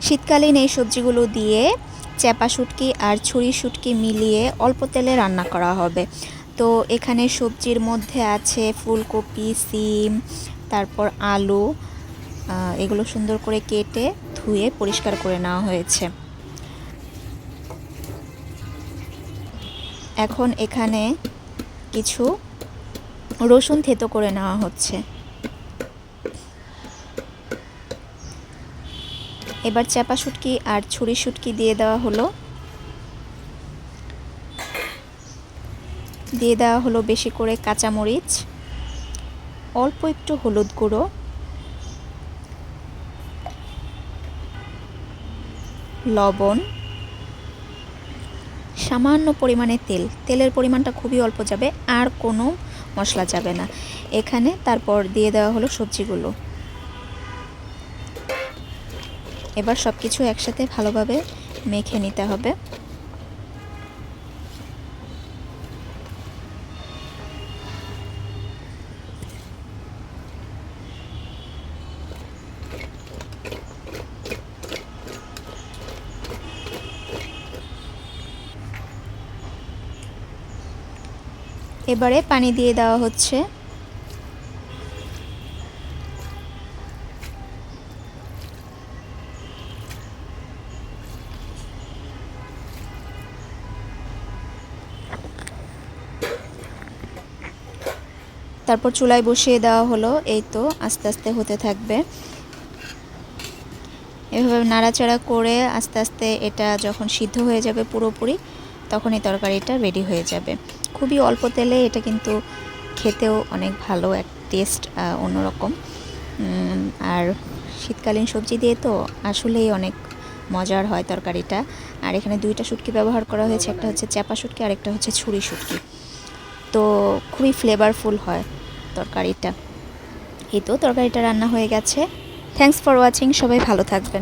শীতকালীন এই সবজিগুলো দিয়ে চ্যাপা শুটকি আর ছুরি শুটকি মিলিয়ে অল্প তেলে রান্না করা হবে। তো এখানে সবজির মধ্যে আছে ফুলকপি, সিম, তারপর আলু, এগুলো সুন্দর করে কেটে ধুয়ে পরিষ্কার করে নেওয়া হয়েছে। এখন এখানে কিছু রসুন থেতো করে নেওয়া হচ্ছে। এবার চ্যাপা শুটকি আর ছুরি শুটকি দিয়ে দেওয়া হলো। দিয়ে দেওয়া হলো বেশি করে কাঁচামরিচ, অল্প একটু হলুদ গুঁড়ো, লবণ, সামান্য পরিমাণে তেল। তেলের পরিমাণটা খুবই অল্প যাবে, আর কোনো মশলা যাবে না এখানে। তারপর দিয়ে দেওয়া হলো সবজিগুলো। এবার সব কিছু একসাথে ভালোভাবে মেখে নিতে হবে। এবারে পানি দিয়ে দেওয়া হচ্ছে। তারপর চুলায় বসিয়ে দেওয়া হলো। এই তো আস্তে আস্তে হতে থাকবে। এভাবে নাড়াচাড়া করে আস্তে আস্তে এটা যখন সিদ্ধ হয়ে যাবে পুরোপুরি, তখন এই তরকারিটা রেডি হয়ে যাবে। খুবই অল্প তেলে এটা কিন্তু খেতেও অনেক ভালো, এক টেস্ট অন্যরকম। আর শীতকালীন সবজি দিয়ে তো আসলেই অনেক মজার হয় তরকারিটা। আর এখানে দুইটা শুটকি ব্যবহার করা হয়েছে, একটা হচ্ছে চ্যাপা শুটকি আর একটা হচ্ছে ছুরি শুটকি। তো খুবই ফ্লেভারফুল হয় তরকারিটা। এই তো তরকারিটা রান্না হয়ে গেছে। Thanks for watching. সবাই ভালো থাকবেন।